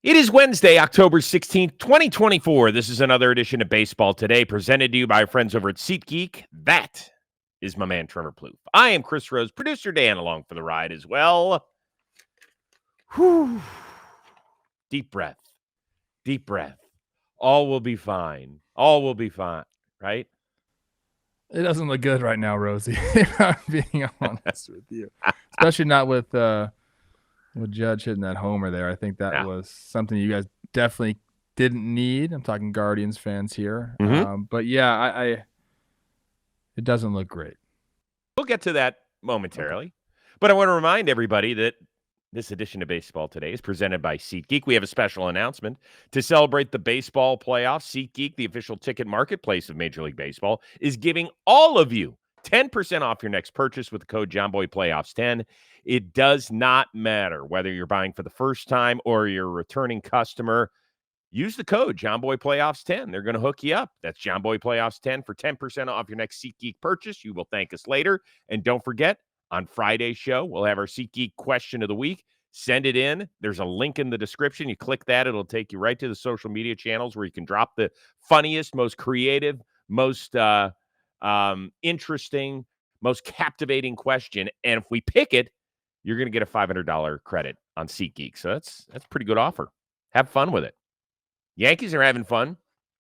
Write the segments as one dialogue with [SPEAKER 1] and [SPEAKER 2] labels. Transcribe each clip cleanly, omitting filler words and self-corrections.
[SPEAKER 1] It is Wednesday, October 16th, 2024. This is another edition of Baseball Today, presented to you by our friends over at SeatGeek. That is my man, Trevor Plouffe. I am Chris Rose, producer Dan, along for the ride as well. Whew. Deep breath. Deep breath. All will be fine. All will be fine, right?
[SPEAKER 2] It doesn't look good right now, Rosie, if I'm being honest with you. Especially not with Judge hitting that homer there. I think that was something you guys definitely didn't need. I'm talking Guardians fans here. But yeah, it doesn't look great.
[SPEAKER 1] We'll get to that momentarily. Okay. But I want to remind everybody that this edition of Baseball Today is presented by SeatGeek. We have a special announcement. To celebrate the baseball playoffs, SeatGeek, the official ticket marketplace of Major League Baseball, is giving all of you 10% off your next purchase with the code JOHNBOYPLAYOFFS10. It does not matter whether you're buying for the first time or you're a returning customer. Use the code JOHNBOYPLAYOFFS10. They're going to hook you up. That's JOHNBOYPLAYOFFS10 for 10% off your next SeatGeek purchase. You will thank us later. And don't forget, on Friday's show, we'll have our SeatGeek question of the week. Send it in. There's a link in the description. You click that. It'll take you right to the social media channels where you can drop the funniest, most creative, most interesting, most captivating question. And if we pick it, you're going to get a $500 credit on SeatGeek. So that's a pretty good offer. Have fun with it. Yankees are having fun.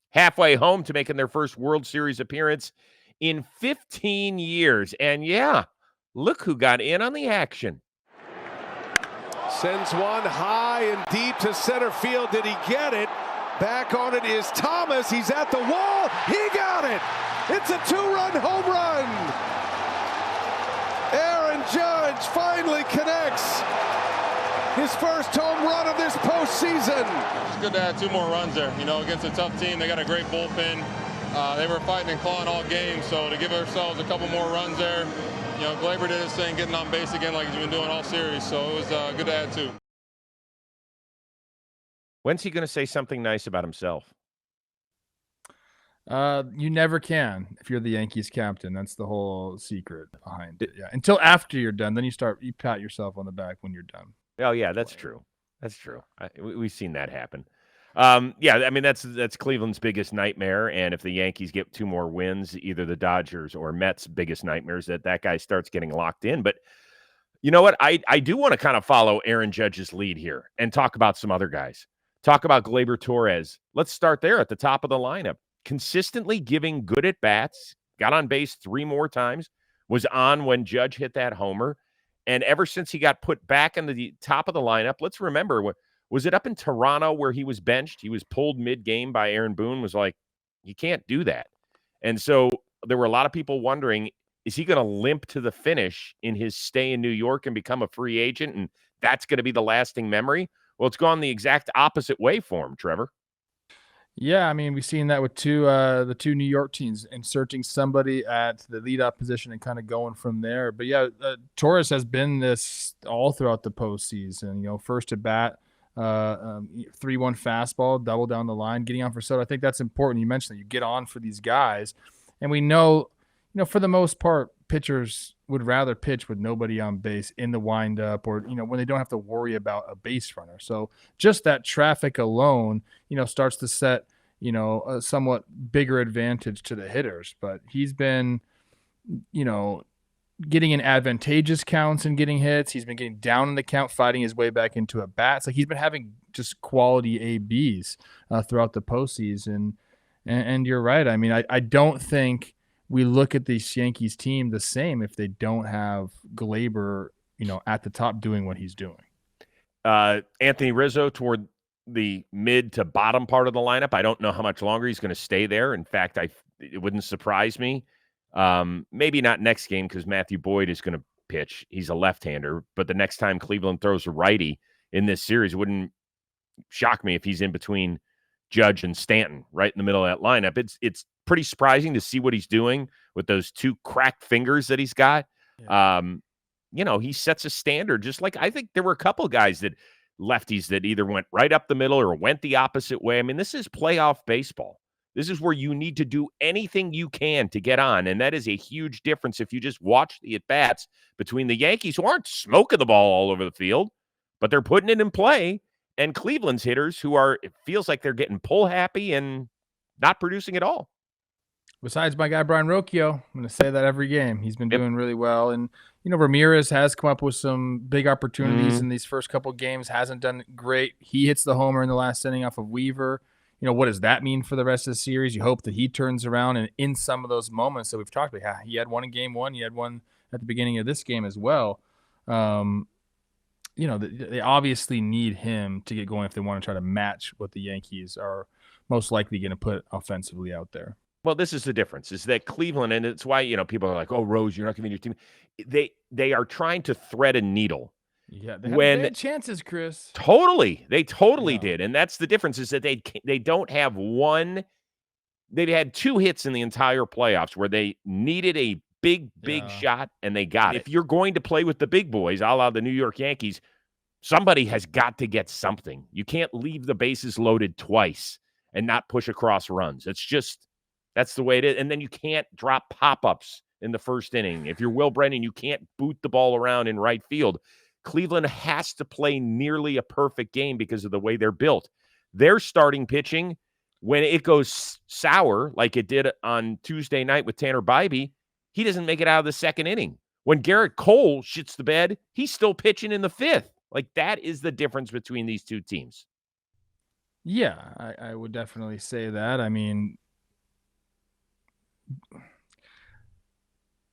[SPEAKER 1] Halfway home to making their first World Series appearance in 15 years. And yeah, look who got in on the action.
[SPEAKER 3] Sends one high and deep to center field. Did he get it? Back on it is Thomas. He's at the wall. He got it. It's a two-run home run. Aaron Judge finally connects his first home run of this postseason.
[SPEAKER 4] It's good to have two more runs there. You know, against a tough team, they got a great bullpen. They were fighting and clawing all game, so to give ourselves a couple more runs there, you know, Gleyber did his thing, getting on base again like he's been doing all series, so it was good to add two.
[SPEAKER 1] When's he going to say something nice about himself?
[SPEAKER 2] You never can if you're the Yankees captain. That's the whole secret behind it. Yeah, until after you're done, then you pat yourself on the back when you're done.
[SPEAKER 1] Oh yeah, that's true. That's true. We've seen that happen. Yeah, I mean that's Cleveland's biggest nightmare, and if the Yankees get two more wins, either the Dodgers or Mets' biggest nightmares, that guy starts getting locked in. But you know what? I do want to kind of follow Aaron Judge's lead here and talk about some other guys. Talk about Gleyber Torres. Let's start there at the top of the lineup. Consistently giving good at bats, got on base 3 more times, was on when Judge hit that homer. And ever since he got put back in the top of the lineup, let's remember, was it up in Toronto where he was benched? He was pulled mid-game by Aaron Boone, was like, you can't do that. And so there were a lot of people wondering, is he going to limp to the finish in his stay in New York and become a free agent? And that's going to be the lasting memory? Well, it's gone the exact opposite way for him, Trevor.
[SPEAKER 2] Yeah, I mean, we've seen that with the two New York teams inserting somebody at the leadoff position and kind of going from there. But yeah, Torres has been this all throughout the postseason. You know, first at bat, 3-1 fastball, double down the line, getting on for Soto. I think that's important. You mentioned that you get on for these guys, and we know, you know, for the most part, pitchers would rather pitch with nobody on base in the windup, or, you know, when they don't have to worry about a base runner. So just that traffic alone, you know, starts to set, you know, a somewhat bigger advantage to the hitters. But he's been, you know, getting in advantageous counts and getting hits. He's been getting down in the count, fighting his way back into a bat. It's like he's been having just quality ABs throughout the postseason. And you're right. I mean, I don't think we look at this Yankees team the same if they don't have Gleyber, you know, at the top doing what he's doing.
[SPEAKER 1] Anthony Rizzo toward the mid to bottom part of the lineup. I don't know how much longer he's going to stay there. In fact, it wouldn't surprise me. Maybe not next game because Matthew Boyd is going to pitch. He's a left-hander. But the next time Cleveland throws a righty in this series, it wouldn't shock me if he's in between Judge and Stanton right in the middle of that lineup. It's pretty surprising to see what he's doing with those two cracked fingers that he's got. Yeah. You know, he sets a standard, just like I think there were a couple guys lefties that either went right up the middle or went the opposite way. I mean, this is playoff baseball. This is where you need to do anything you can to get on, and that is a huge difference if you just watch the at-bats between the Yankees, who aren't smoking the ball all over the field, but they're putting it in play, and Cleveland's hitters who are, it feels like they're getting pull happy and not producing at all.
[SPEAKER 2] Besides my guy, Brian Rocchio, I'm going to say that every game. He's been
[SPEAKER 1] Yep.
[SPEAKER 2] doing really well. And, Ramirez has come up with some big opportunities in these first couple of games, hasn't done great. He hits the homer in the last inning off of Weaver. What does that mean for the rest of the series? You hope that he turns around and in some of those moments that we've talked about. He had one in game one. He had one at the beginning of this game as well. They obviously need him to get going if they want to try to match what the Yankees are most likely going to put offensively out there.
[SPEAKER 1] Well, this is the difference, is that Cleveland, and it's why, people are like, oh, Rose, you're not giving your team. They are trying to thread a needle.
[SPEAKER 2] Yeah, they had chances, Chris.
[SPEAKER 1] They totally did. And that's the difference, is that they don't have one. They've had 2 hits in the entire playoffs where they needed a big shot, and they got it. If you're going to play with the big boys, a la the New York Yankees, somebody has got to get something. You can't leave the bases loaded twice and not push across runs. That's the way it is. And then you can't drop pop-ups in the first inning. If you're Will Brennan, you can't boot the ball around in right field. Cleveland has to play nearly a perfect game because of the way they're built. Their starting pitching, when it goes sour, like it did on Tuesday night with Tanner Bybee, he doesn't make it out of the second inning. When Garrett Cole shits the bed, he's still pitching in the 5th. Like, that is the difference between these two teams.
[SPEAKER 2] Yeah, I would definitely say that. I mean,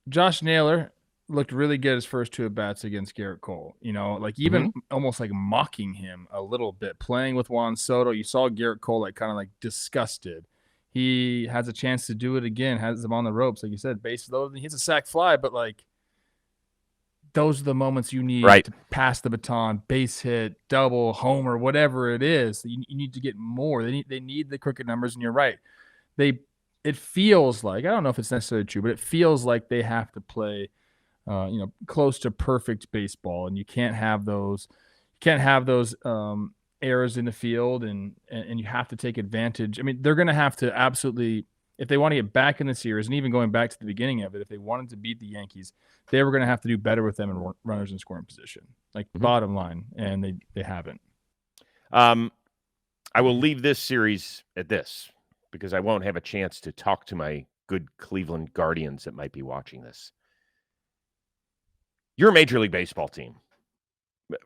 [SPEAKER 2] Josh Naylor looked really good his first 2 at-bats against Garrett Cole. Even almost like mocking him a little bit, playing with Juan Soto. You saw Garrett Cole kind of disgusted. He has a chance to do it again, has him on the ropes. Like you said, bases loaded. He hits a sac fly, but those are the moments you need to pass the baton, base hit, double, homer, whatever it is. You need to get more. They need the crooked numbers, and you're right. It feels like, I don't know if it's necessarily true, but it feels like they have to play close to perfect baseball, and you can't have those errors in the field, and you have to take advantage. I mean, they're going to have to absolutely, if they want to get back in the series, and even going back to the beginning of it, if they wanted to beat the Yankees, they were going to have to do better with them in runners in scoring position, bottom line, and they haven't.
[SPEAKER 1] I will leave this series at this, because I won't have a chance to talk to my good Cleveland Guardians that might be watching this. You're a Major League Baseball team.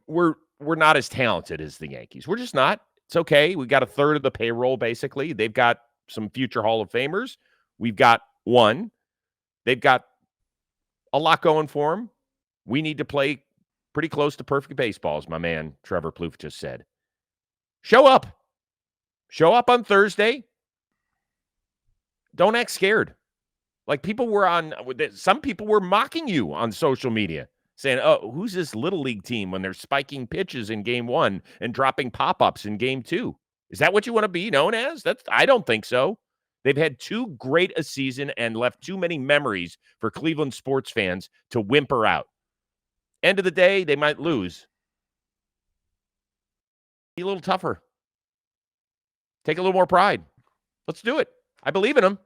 [SPEAKER 1] We're not as talented as the Yankees. We're just not. It's okay. We got a third of the payroll, basically. They've got some future Hall of Famers. We've got one. They've got a lot going for them. We need to play pretty close to perfect baseball, as my man Trevor Plouffe just said. Show up. Show up on Thursday. Don't act scared. Some people were mocking you on social media, saying, oh, who's this little league team when they're spiking pitches in game 1 and dropping pop-ups in game 2? Is that what you want to be known as? I don't think so. They've had too great a season and left too many memories for Cleveland sports fans to whimper out. End of the day, they might lose. Be a little tougher. Take a little more pride. Let's do it. I believe in them.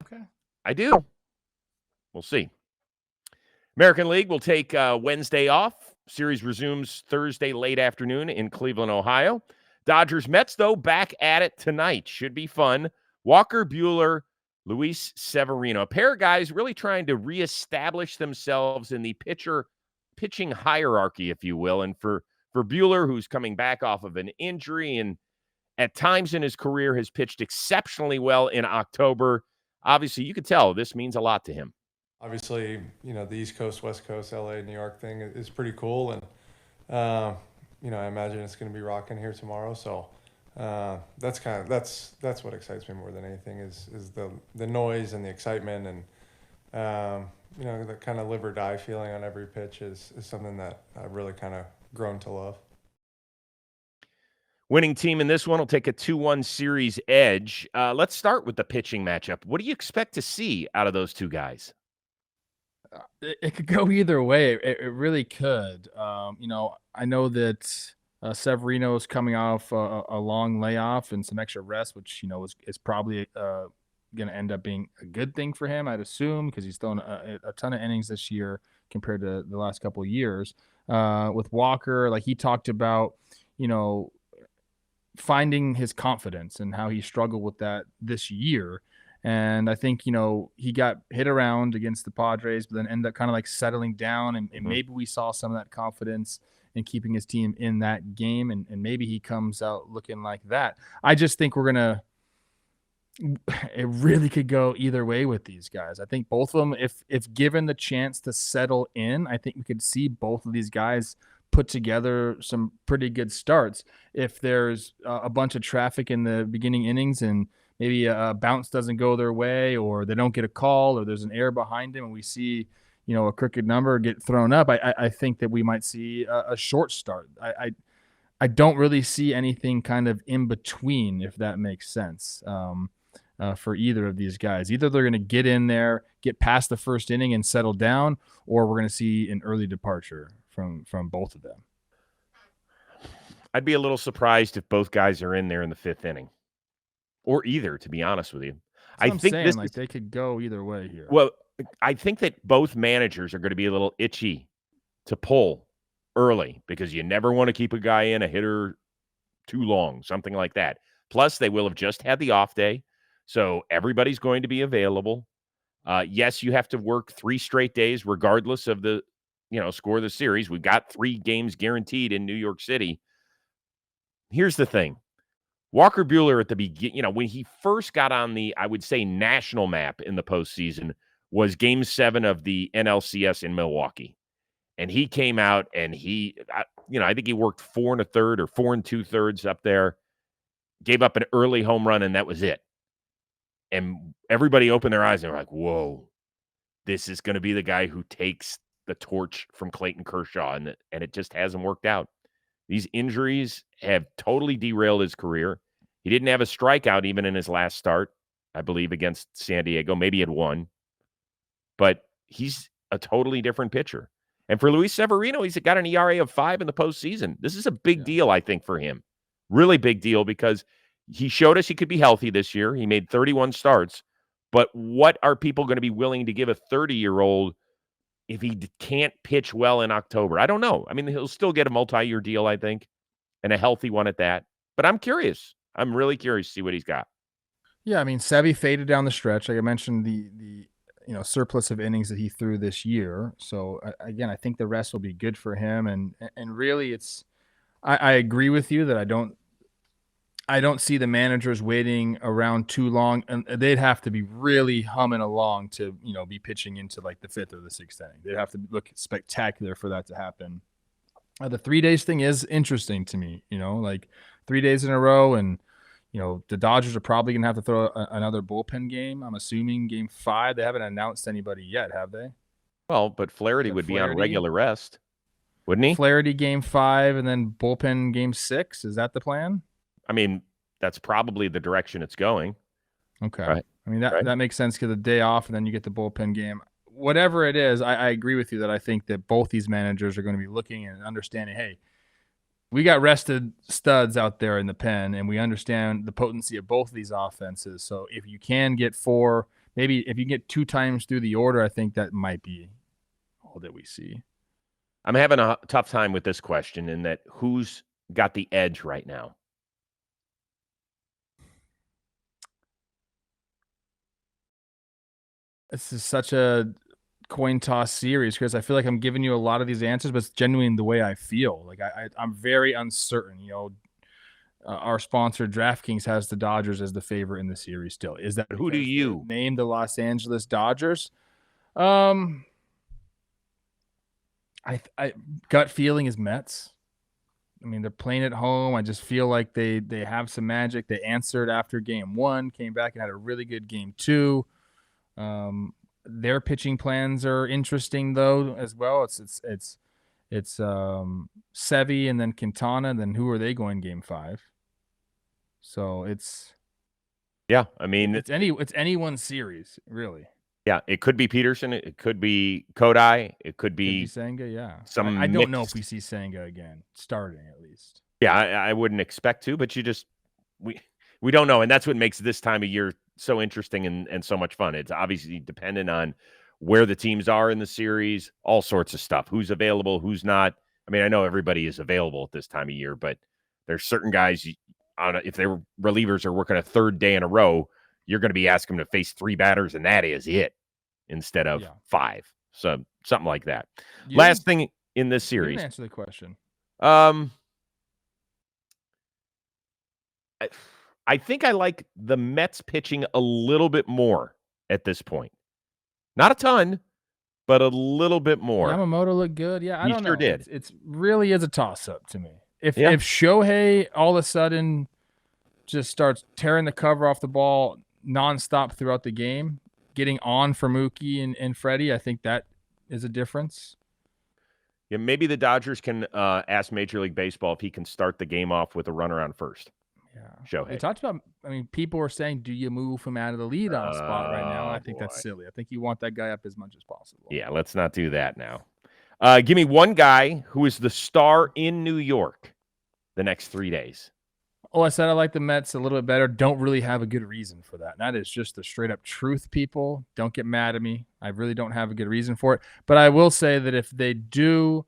[SPEAKER 2] Okay.
[SPEAKER 1] I do. We'll see. American League will take Wednesday off. Series resumes Thursday late afternoon in Cleveland, Ohio. Dodgers-Mets, though, back at it tonight. Should be fun. Walker Buehler, Luis Severino. A pair of guys really trying to reestablish themselves in the pitching hierarchy, if you will. And for Buehler, who's coming back off of an injury and at times in his career has pitched exceptionally well in October, obviously you could tell this means a lot to him.
[SPEAKER 5] Obviously, the East Coast, West Coast, LA, New York thing is pretty cool. And, I imagine it's going to be rocking here tomorrow. So that's what excites me more than anything is the noise and the excitement. And, the kind of live or die feeling on every pitch is something that I've really kind of grown to love.
[SPEAKER 1] Winning team in this one will take a 2-1 series edge. Let's start with the pitching matchup. What do you expect to see out of those two guys?
[SPEAKER 2] It could go either way. It really could. I know that Severino is coming off a long layoff and some extra rest, which is probably going to end up being a good thing for him, I'd assume, because he's thrown a ton of innings this year compared to the last couple of years. With Walker, like he talked about, finding his confidence and how he struggled with that this year. And I think, he got hit around against the Padres, but then ended up kind of like settling down. And maybe we saw some of that confidence in keeping his team in that game. And maybe he comes out looking like that. I just think it really could go either way with these guys. I think both of them, if given the chance to settle in, I think we could see both of these guys put together some pretty good starts. If there's a bunch of traffic in the beginning innings and maybe a bounce doesn't go their way, or they don't get a call, or there's an error behind them and we see, a crooked number get thrown up, I think that we might see a short start. I don't really see anything kind of in between, if that makes sense. For either of these guys. Either they're going to get in there, get past the first inning and settle down, or we're going to see an early departure from both of them.
[SPEAKER 1] I'd be a little surprised if both guys are in there in the 5th inning, or either, to be honest with you.
[SPEAKER 2] I think they could go either way here.
[SPEAKER 1] Well, I think that both managers are going to be a little itchy to pull early, because you never want to keep a guy in, a hitter, too long, something like that. Plus, they will have just had the off day. So everybody's going to be available. Yes, you have to work 3 straight days, regardless of the, score of the series. We've got 3 games guaranteed in New York City. Here's the thing. Walker Buehler at the beginning, when he first got on the, I would say, national map in the postseason, was Game 7 of the NLCS in Milwaukee. And he came out and I think he worked 4 1/3 or 4 2/3 up there, gave up an early home run, and that was it. And everybody opened their eyes and were like, whoa, this is going to be the guy who takes the torch from Clayton Kershaw. And it just hasn't worked out. These injuries have totally derailed his career. He didn't have a strikeout even in his last start, I believe, against San Diego. Maybe he had one. But he's a totally different pitcher. And for Luis Severino, he's got an ERA of 5 in the postseason. This is a big deal, I think, for him. Really big deal, because he showed us he could be healthy this year. He made 31 starts. But what are people going to be willing to give a 30-year-old if he can't pitch well in October? I don't know. I mean, he'll still get a multi-year deal, I think, and a healthy one at that. But I'm curious. I'm really curious to see what he's got.
[SPEAKER 2] Yeah, I mean, Sevy faded down the stretch. Like I mentioned, the surplus of innings that he threw this year. So again, I think the rest will be good for him. And really, I agree with you that I don't see the managers waiting around too long, and they'd have to be really humming along to, be pitching into like the 5th or the 6th inning. They'd have to look spectacular for that to happen. The 3 days thing is interesting to me, like 3 days in a row, and the Dodgers are probably gonna have to throw another bullpen game. I'm assuming Game 5. They haven't announced anybody yet, have they?
[SPEAKER 1] Well, but Flaherty would be on regular rest, wouldn't he?
[SPEAKER 2] Flaherty Game 5 and then bullpen Game 6. Is that the plan?
[SPEAKER 1] I mean, that's probably the direction it's going.
[SPEAKER 2] Okay. Right. I mean, that makes sense, because the day off and then you get the bullpen game. Whatever it is, I agree with you that I think that both these managers are going to be looking and understanding, hey, we got rested studs out there in the pen, and we understand the potency of both of these offenses. So if you can get 4, maybe if you get 2 times through the order, I think that might be all that we see.
[SPEAKER 1] I'm having a tough time with this question, in that who's got the edge right now?
[SPEAKER 2] This is such a coin toss series, because I feel like I'm giving you a lot of these answers, but it's genuinely the way I feel. Like I'm very uncertain. Our sponsor DraftKings has the Dodgers as the favorite in the series still. Is that
[SPEAKER 1] who do you
[SPEAKER 2] name? The Los Angeles Dodgers? I gut feeling is Mets. I mean, they're playing at home. I just feel like they have some magic. They answered after Game 1, came back and had a really good Game 2. Their pitching plans are interesting though as well. It's Sevy and then Quintana. And then who are they going Game 5? So
[SPEAKER 1] I mean,
[SPEAKER 2] it's anyone's series, really.
[SPEAKER 1] Yeah, it could be Peterson. It could be Kodai. It could be
[SPEAKER 2] Senga. Yeah,
[SPEAKER 1] I
[SPEAKER 2] don't know if we see Senga again starting, at least.
[SPEAKER 1] Yeah, I wouldn't expect to, but we don't know, and that's what makes this time of year so interesting and so much fun. It's obviously dependent on where the teams are in the series, all sorts of stuff. Who's available, who's not. I mean, I know everybody is available at this time of year, but there's certain guys if their relievers are working a third day in a row, you're going to be asking them to face 3 batters, and that is it instead of 5. So something like that. Last thing in this series.
[SPEAKER 2] You answer the question.
[SPEAKER 1] I think I like the Mets pitching a little bit more at this point. Not a ton, but a little bit more.
[SPEAKER 2] Yamamoto looked good. Yeah, I don't know.
[SPEAKER 1] Sure did.
[SPEAKER 2] It's really is a toss-up to me. If Shohei all of a sudden just starts tearing the cover off the ball nonstop throughout the game, getting on for Mookie and Freddie, I think that is a difference.
[SPEAKER 1] Yeah, maybe the Dodgers can ask Major League Baseball if he can start the game off with a runner on first.
[SPEAKER 2] Yeah.
[SPEAKER 1] Shohei.
[SPEAKER 2] They talked about, people were saying, do you move him out of the lead-off spot right now? And I think that's silly. I think you want that guy up as much as possible.
[SPEAKER 1] Yeah, let's not do that now. Give me one guy who is the star in New York the next 3 days.
[SPEAKER 2] Oh, I said I like the Mets a little bit better. Don't really have a good reason for that. And that is just the straight-up truth, people. Don't get mad at me. I really don't have a good reason for it. But I will say that if they do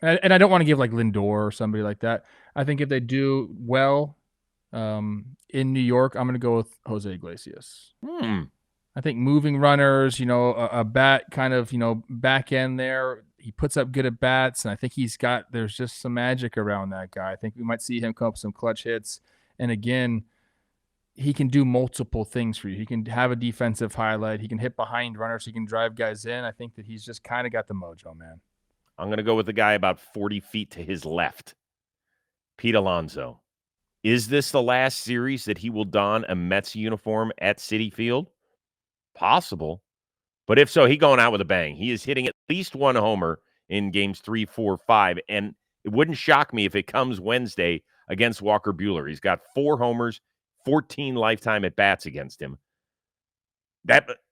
[SPEAKER 2] and I don't want to give like Lindor or somebody like that. I think if they do well in New York, I'm going to go with Jose Iglesias. I think moving runners, a bat kind of, back end there. He puts up good at bats, and I think there's just some magic around that guy. I think we might see him come up with some clutch hits. And again, he can do multiple things for you. He can have a defensive highlight. He can hit behind runners. He can drive guys in. I think that he's just kind of got the mojo, man.
[SPEAKER 1] I'm going to go with the guy about 40 feet to his left, Pete Alonso. Is this the last series that he will don a Mets uniform at Citi Field? Possible. But if so, he's going out with a bang. He is hitting at least one homer in games 3, 4, 5. And it wouldn't shock me if it comes Wednesday against Walker Buehler. He's got 4 homers, 14 lifetime at-bats against him.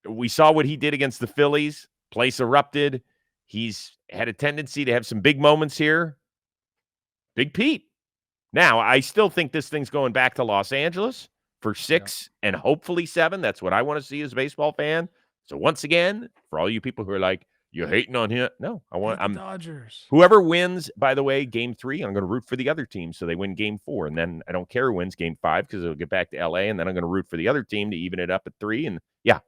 [SPEAKER 1] We saw what he did against the Phillies. Place erupted. He's had a tendency to have some big moments here. Big Pete. Now, I still think this thing's going back to Los Angeles for 6 and hopefully 7. That's what I want to see as a baseball fan. So once again, for all you people who are like, you're hating on him. No, I'm
[SPEAKER 2] Dodgers.
[SPEAKER 1] Whoever wins, by the way, game 3, I'm going to root for the other team so they win game 4. And then I don't care who wins game 5 because it'll get back to LA. And then I'm going to root for the other team to even it up at 3. And yeah.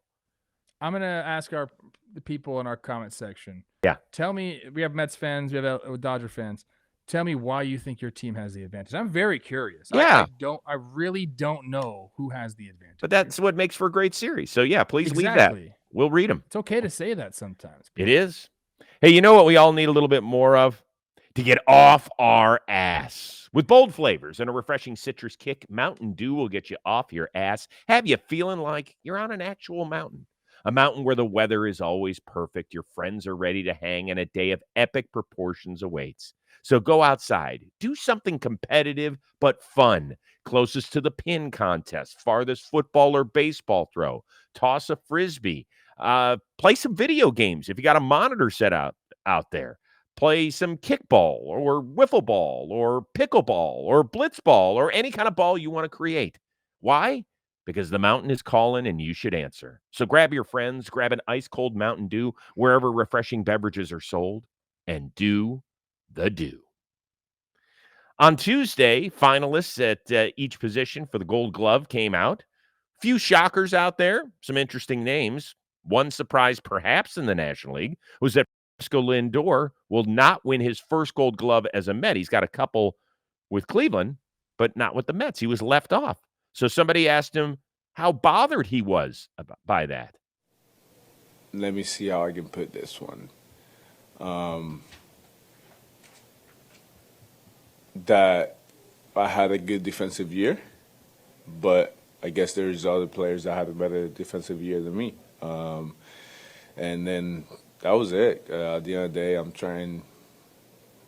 [SPEAKER 2] I'm going to ask the people in our comment section.
[SPEAKER 1] Yeah.
[SPEAKER 2] Tell me, we have Mets fans, we have Dodger fans. Tell me why you think your team has the advantage. I'm very curious.
[SPEAKER 1] Yeah.
[SPEAKER 2] I really don't know who has the advantage.
[SPEAKER 1] But that's what makes for a great series. So yeah, please leave that. We'll read them.
[SPEAKER 2] It's okay to say that sometimes.
[SPEAKER 1] It is. Hey, you know what we all need a little bit more of? To get off our ass. With bold flavors and a refreshing citrus kick, Mountain Dew will get you off your ass. Have you feeling like you're on an actual mountain. A mountain where the weather is always perfect, your friends are ready to hang, and a day of epic proportions awaits. So go outside, do something competitive but fun. Closest to the pin contest, farthest football or baseball throw, toss a frisbee, play some video games if you got a monitor set out there. Play some kickball or wiffle ball or pickleball or blitzball or any kind of ball you want to create. Why? Because the mountain is calling and you should answer. So grab your friends, grab an ice-cold Mountain Dew wherever refreshing beverages are sold, and do the do. On Tuesday, finalists at each position for the Gold Glove came out. Few shockers out there, some interesting names. One surprise perhaps in the National League was that Francisco Lindor will not win his first Gold Glove as a Met. He's got a couple with Cleveland, but not with the Mets. He was left off. So somebody asked him how bothered he was by that.
[SPEAKER 6] Let me see how I can put this one. That I had a good defensive year, but I guess there's other players that had a better defensive year than me. And then that was it. At the end of the day, I'm trying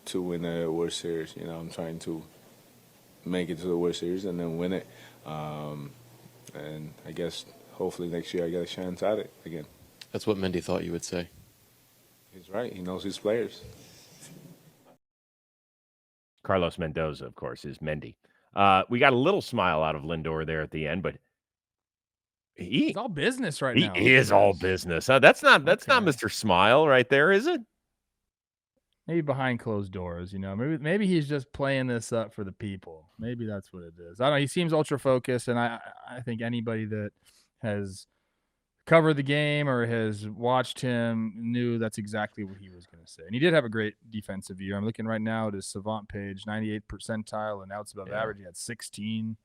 [SPEAKER 6] to win a World Series. I'm trying to make it to the World Series and then win it. And I guess hopefully next year I get a chance at it again.
[SPEAKER 7] That's what Mendy thought you would say.
[SPEAKER 6] He's right. He knows his players.
[SPEAKER 1] Carlos Mendoza, of course, is Mendy. We got a little smile out of Lindor there at the end, but
[SPEAKER 2] he's all business right now.
[SPEAKER 1] He is all business. That's not Mr. Smile right there, is it?
[SPEAKER 2] maybe behind closed doors, maybe he's just playing this up for the people. Maybe that's what it is. I don't know. He seems ultra focused, and I think anybody that has covered the game or has watched him knew that's exactly what he was going to say. And he did have a great defensive year. I'm looking right now at his Savant page, 98th percentile and outs above average. He had 16,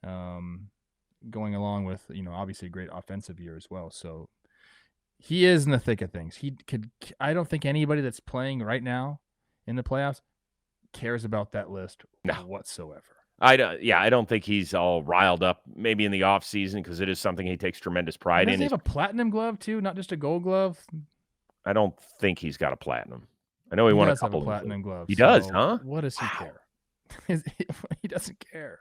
[SPEAKER 2] going along with, obviously a great offensive year as well. So he is in the thick of things. I don't think anybody that's playing right now in the playoffs cares about that list whatsoever.
[SPEAKER 1] I don't think he's all riled up maybe in the offseason because it is something he takes tremendous pride in.
[SPEAKER 2] Does he have a platinum glove too, not just a gold glove?
[SPEAKER 1] I don't think he's got a platinum. I know he won a couple
[SPEAKER 2] of platinum gloves.
[SPEAKER 1] He does, huh?
[SPEAKER 2] What does he care? He doesn't care.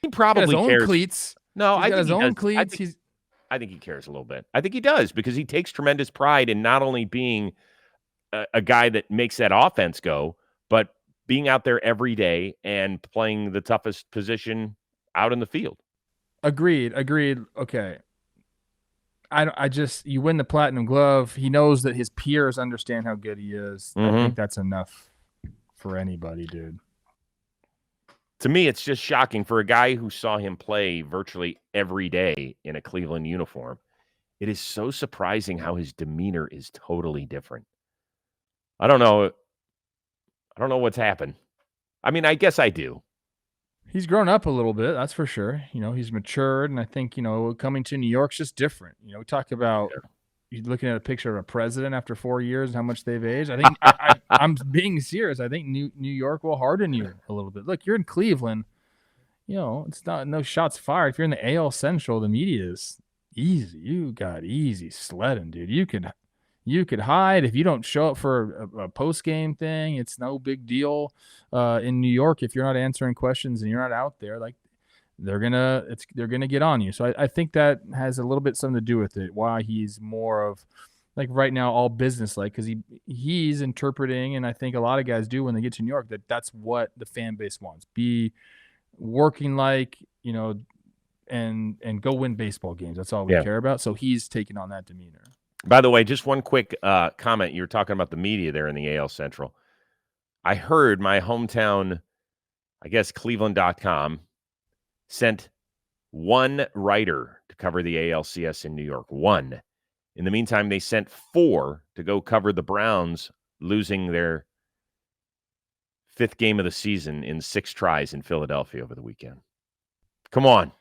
[SPEAKER 1] He probably
[SPEAKER 2] cares.
[SPEAKER 1] Own
[SPEAKER 2] cleats.
[SPEAKER 1] No,
[SPEAKER 2] I think his own cleats.
[SPEAKER 1] I think he cares a little bit. I think he does because he takes tremendous pride in not only being a guy that makes that offense go, but being out there every day and playing the toughest position out in the field.
[SPEAKER 2] Agreed. Okay. You win the platinum glove. He knows that his peers understand how good he is. I think that's enough for anybody, dude.
[SPEAKER 1] To me, it's just shocking for a guy who saw him play virtually every day in a Cleveland uniform. It is so surprising how his demeanor is totally different. I don't know what's happened. I mean, I guess I do.
[SPEAKER 2] He's grown up a little bit, that's for sure. He's matured, and I think, coming to New York's just different. We talk about you're looking at a picture of a president after 4 years and how much they've aged. I think I'm being serious. I think New York will harden you a little bit. Look, you're in Cleveland. It's not no shots fired. If you're in the AL Central, the media is easy. You got easy sledding, dude. You could hide if you don't show up for a post game thing. It's no big deal. In New York, if you're not answering questions and you're not out there, like they're gonna get on you. So I think that has a little bit something to do with it. Why he's more of like right now all business like because he's interpreting, and I think a lot of guys do when they get to New York that's what the fan base wants. Be working like and go win baseball games. That's all we care about. So he's taking on that demeanor.
[SPEAKER 1] By the way, just one quick comment. You were talking about the media there in the AL Central. I heard my hometown, I guess Cleveland.com, sent one writer to cover the ALCS in New York. One. In the meantime, they sent 4 to go cover the Browns losing their 5th game of the season in 6 tries in Philadelphia over the weekend. Come on.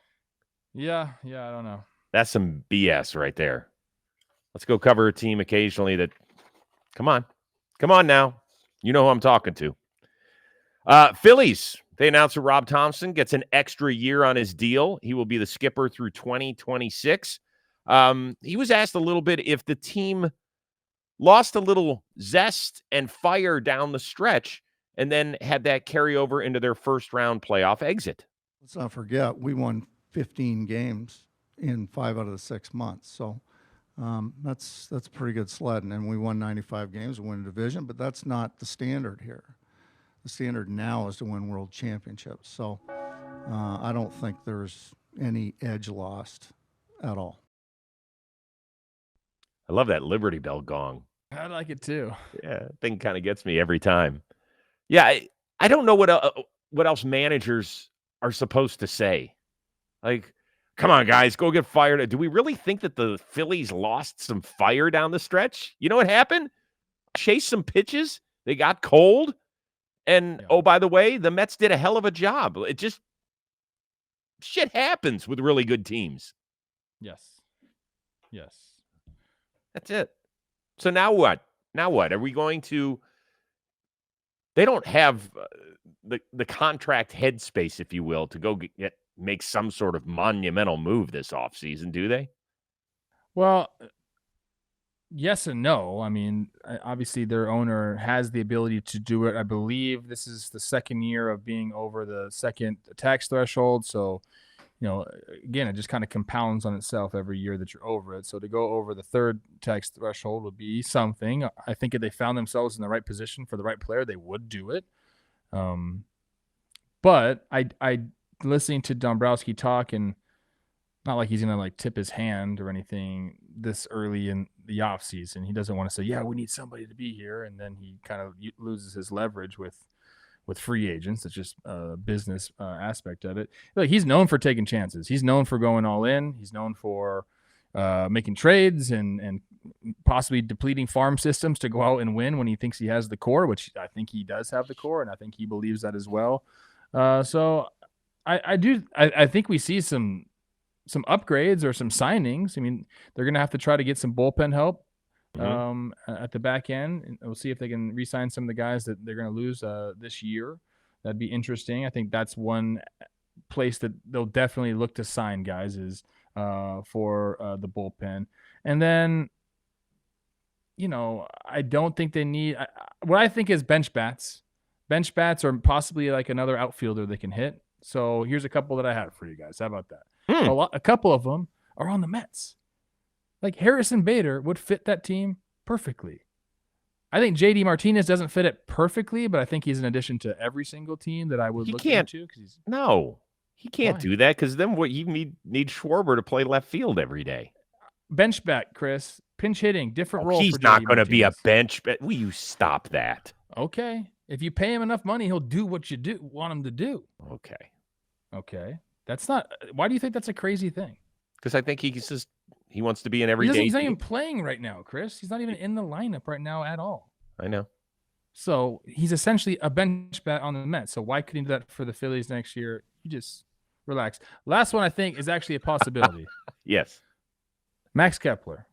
[SPEAKER 2] Yeah, I don't know.
[SPEAKER 1] That's some BS right there. Let's go cover a team occasionally that, come on now. You know who I'm talking to. Phillies, they announced that Rob Thompson gets an extra year on his deal. He will be the skipper through 2026. He was asked a little bit if the team lost a little zest and fire down the stretch and then had that carry over into their first round playoff exit.
[SPEAKER 8] Let's not forget, we won 15 games in 5 out of the 6 months. So that's pretty good sledding. And we won 95 games, we win a division, but that's not the standard here. The standard now is to win world championships. So I don't think there's any edge lost at all.
[SPEAKER 1] I love that Liberty Bell gong.
[SPEAKER 2] I like it too.
[SPEAKER 1] Yeah, that thing kind of gets me every time. Yeah, I don't know what else managers are supposed to say. Like, come on, guys, go get fired. Do we really think that the Phillies lost some fire down the stretch? You know what happened? Chased some pitches. They got cold. And, oh, by the way, the Mets did a hell of a job. It just, shit happens with really good teams.
[SPEAKER 2] Yes.
[SPEAKER 1] That's it. So now what? Are we going to, they don't have the contract headspace, if you will, to go make some sort of monumental move this offseason, do they?
[SPEAKER 2] Well, yes and no. I mean, obviously their owner has the ability to do it. I believe this is the second year of being over the second tax threshold. So, again, it just kind of compounds on itself every year that you're over it. So to go over the third tax threshold would be something. I think if they found themselves in the right position for the right player, they would do it. But I listening to Dombrowski talk, and Not like he's gonna like tip his hand or anything this early in the off season. He doesn't want to say, "Yeah, we need somebody to be here," and then he kind of loses his leverage with free agents. It's just a business aspect of it. Like, he's known for taking chances. He's known for going all in. He's known for making trades and possibly depleting farm systems to go out and win when he thinks he has the core, which I think he does have the core, and I think he believes that as well. So I think we see some upgrades or some signings. I mean, they're going to have to try to get some bullpen help at the back end. And we'll see if they can re-sign some of the guys that they're going to lose this year. That'd be interesting. I think that's one place that they'll definitely look to sign guys is for the bullpen. And then, I don't think they need what I think is bench bats or possibly like another outfielder they can hit. So here's a couple that I have for you guys. How about that? A couple of them are on the Mets. Like Harrison Bader would fit that team perfectly. I think JD Martinez doesn't fit it perfectly, but I think he's an addition to every single team that I would look into.
[SPEAKER 1] No, he can't do that because then what you need Schwarber to play left field every day.
[SPEAKER 2] Bench bat, Chris. Pinch hitting, different role.
[SPEAKER 1] He's not going to be a bench bat. Will you stop that?
[SPEAKER 2] Okay. If you pay him enough money, he'll do what you want him to do. Okay. That's not. Why do you think that's a crazy thing?
[SPEAKER 1] Because I think he wants to be an everyday.
[SPEAKER 2] He's not even playing right now, Chris. He's not even in the lineup right now at all.
[SPEAKER 1] I know.
[SPEAKER 2] So he's essentially a bench bat on the Mets. So why couldn't he do that for the Phillies next year? You just relax. Last one I think is actually a possibility.
[SPEAKER 1] Yes.
[SPEAKER 2] Max Kepler.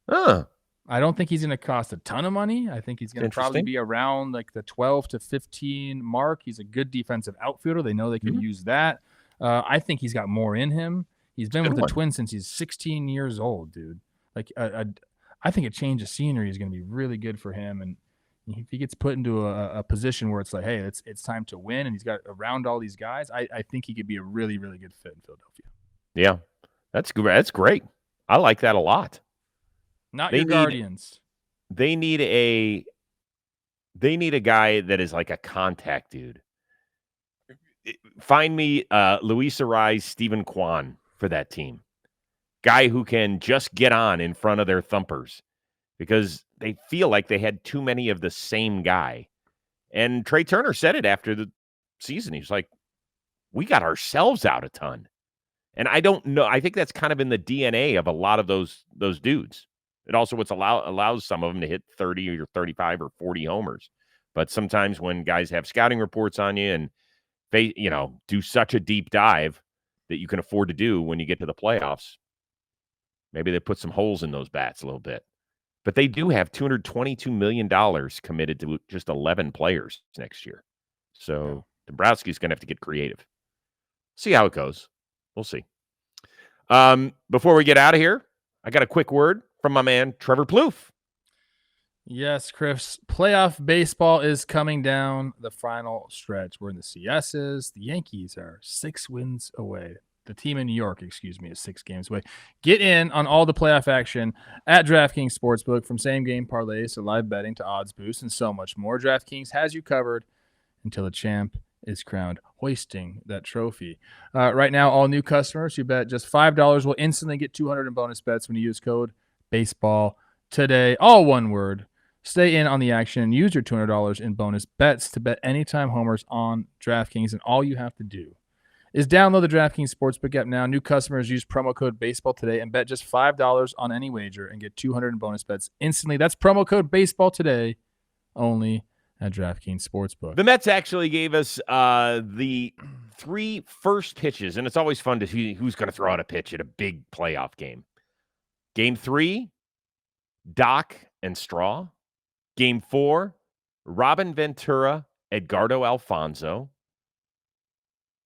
[SPEAKER 2] I don't think he's going to cost a ton of money. I think he's going to probably be around like the 12 to 15 mark. He's a good defensive outfielder. They know they can use that. I think he's got more in him. He's been with the Twins since he's 16 years old, dude. Like, I think a change of scenery is going to be really good for him. And if he gets put into a position where it's like, hey, it's time to win, and he's got around all these guys, I think he could be a really, really good fit in Philadelphia.
[SPEAKER 1] Yeah, that's great. I like that a lot.
[SPEAKER 2] Not your Guardians.
[SPEAKER 1] They need a guy that is like a contact dude. Find me Luis Ariz, Stephen Kwan for that team. Guy who can just get on in front of their thumpers because they feel like they had too many of the same guy. And Trey Turner said it after the season. He's like, we got ourselves out a ton. And I don't know. I think that's kind of in the DNA of a lot of those dudes. It also allows some of them to hit 30 or 35 or 40 homers. But sometimes when guys have scouting reports on you and they, do such a deep dive that you can afford to do when you get to the playoffs, maybe they put some holes in those bats a little bit. But they do have $222 million committed to just 11 players next year. So Dombrowski's going to have to get creative. See how it goes. We'll see. Before we get out of here, I got a quick word from my man, Trevor Plouffe.
[SPEAKER 2] Yes, Chris. Playoff baseball is coming down the final stretch. We're in the CSs. The Yankees are 6 wins away. The team in New York, is 6 games away. Get in on all the playoff action at DraftKings Sportsbook, from same-game parlays to live betting to odds boosts and so much more. DraftKings has you covered until the champ is crowned, hoisting that trophy. Right now, all new customers who bet just $5 will instantly get $200 in bonus bets when you use code baseball today. All one word. Stay in on the action and use your $200 in bonus bets to bet anytime homers on DraftKings. And all you have to do is download the DraftKings Sportsbook app now. New customers use promo code baseball today and bet just $5 on any wager and get $200 in bonus bets instantly. That's promo code baseball today, only at DraftKings Sportsbook.
[SPEAKER 1] The Mets actually gave us the 3 first pitches, and it's always fun to see who's going to throw out a pitch at a big playoff game. Game 3, Doc and Straw. Game 4, Robin Ventura, Edgardo Alfonso.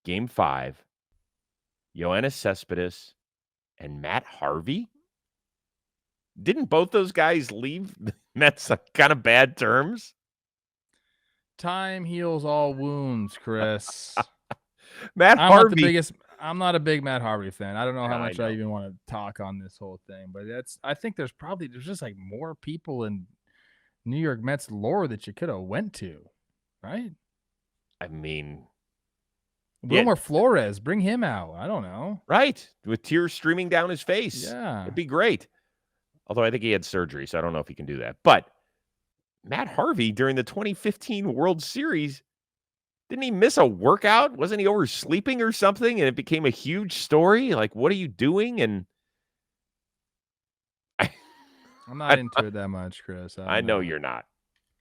[SPEAKER 1] Game 5, Yoenis Cespedes and Matt Harvey. Didn't both those guys leave the Mets on kind of bad terms?
[SPEAKER 2] Time heals all wounds, Chris.
[SPEAKER 1] Matt Harvey.
[SPEAKER 2] I'm not a big Matt Harvey fan. I don't know how much I even want to talk on this whole thing, but I think there's just like more people in New York Mets lore that you could have went to, right?
[SPEAKER 1] I mean,
[SPEAKER 2] Wilmer Flores, bring him out. I don't know.
[SPEAKER 1] Right. With tears streaming down his face.
[SPEAKER 2] Yeah.
[SPEAKER 1] It'd be great. Although I think he had surgery, so I don't know if he can do that. But Matt Harvey during the 2015 World Series, didn't he miss a workout? Wasn't he oversleeping or something? And it became a huge story. Like, what are you doing? And
[SPEAKER 2] I'm not into it that much, Chris.
[SPEAKER 1] I know you're not.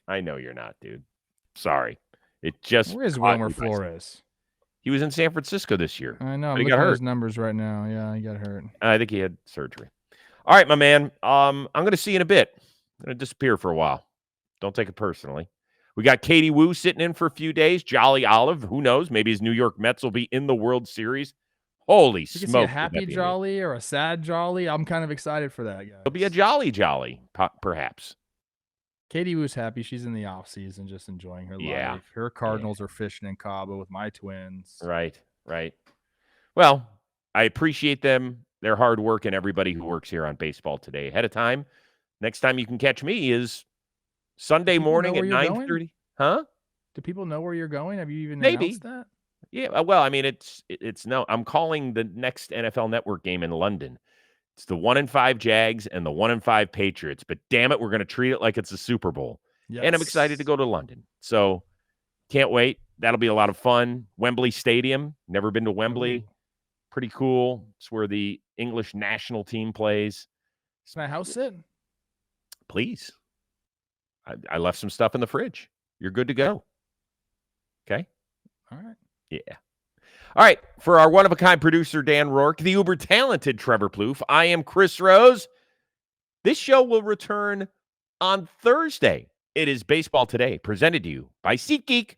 [SPEAKER 1] I know you're not, dude. Sorry. It just
[SPEAKER 2] Where is
[SPEAKER 1] caught
[SPEAKER 2] Wilmer
[SPEAKER 1] me by
[SPEAKER 2] Flores?
[SPEAKER 1] He was in San Francisco this year.
[SPEAKER 2] I know.
[SPEAKER 1] But
[SPEAKER 2] I'm
[SPEAKER 1] he
[SPEAKER 2] looking
[SPEAKER 1] got
[SPEAKER 2] at
[SPEAKER 1] hurt.
[SPEAKER 2] his numbers right now. Yeah, he got hurt.
[SPEAKER 1] I think he had surgery. All right, my man. I'm going to see you in a bit. I'm going to disappear for a while. Don't take it personally. We got Katie Woo sitting in for a few days. Jolly Olive. Who knows? Maybe his New York Mets will be in the World Series. Holy
[SPEAKER 2] You can see
[SPEAKER 1] smoke.
[SPEAKER 2] a happy Jolly or a sad Jolly. I'm kind of excited for that, guys.
[SPEAKER 1] It'll be a Jolly, perhaps.
[SPEAKER 2] Katie Woo's happy. She's in the off season, just enjoying her life. Her Cardinals are fishing in Cabo with my Twins.
[SPEAKER 1] Right. Well, I appreciate them, their hard work, and everybody who works here on Baseball Today. Ahead of time, next time you can catch me is Sunday morning at 9:30. Huh?
[SPEAKER 2] Do people know where you're going? Have you even
[SPEAKER 1] Maybe.
[SPEAKER 2] announced that?
[SPEAKER 1] Yeah, well, I mean, it's no. I'm calling the next NFL Network game in London. It's the 1-5 Jags and the 1-5 Patriots. But damn it, we're going to treat it like it's a Super Bowl.
[SPEAKER 2] Yes.
[SPEAKER 1] And I'm excited to go to London. So can't wait. That'll be a lot of fun. Wembley Stadium. Never been to Wembley.
[SPEAKER 2] Ooh.
[SPEAKER 1] Pretty cool. It's where the English national team plays.
[SPEAKER 2] Can I house sit?
[SPEAKER 1] Please. I left some stuff in the fridge. You're good to go. Okay?
[SPEAKER 2] All right.
[SPEAKER 1] Yeah. All right. For our one-of-a-kind producer, Dan Rourke, the uber-talented Trevor Plouffe, I am Chris Rose. This show will return on Thursday. It is Baseball Today, presented to you by SeatGeek.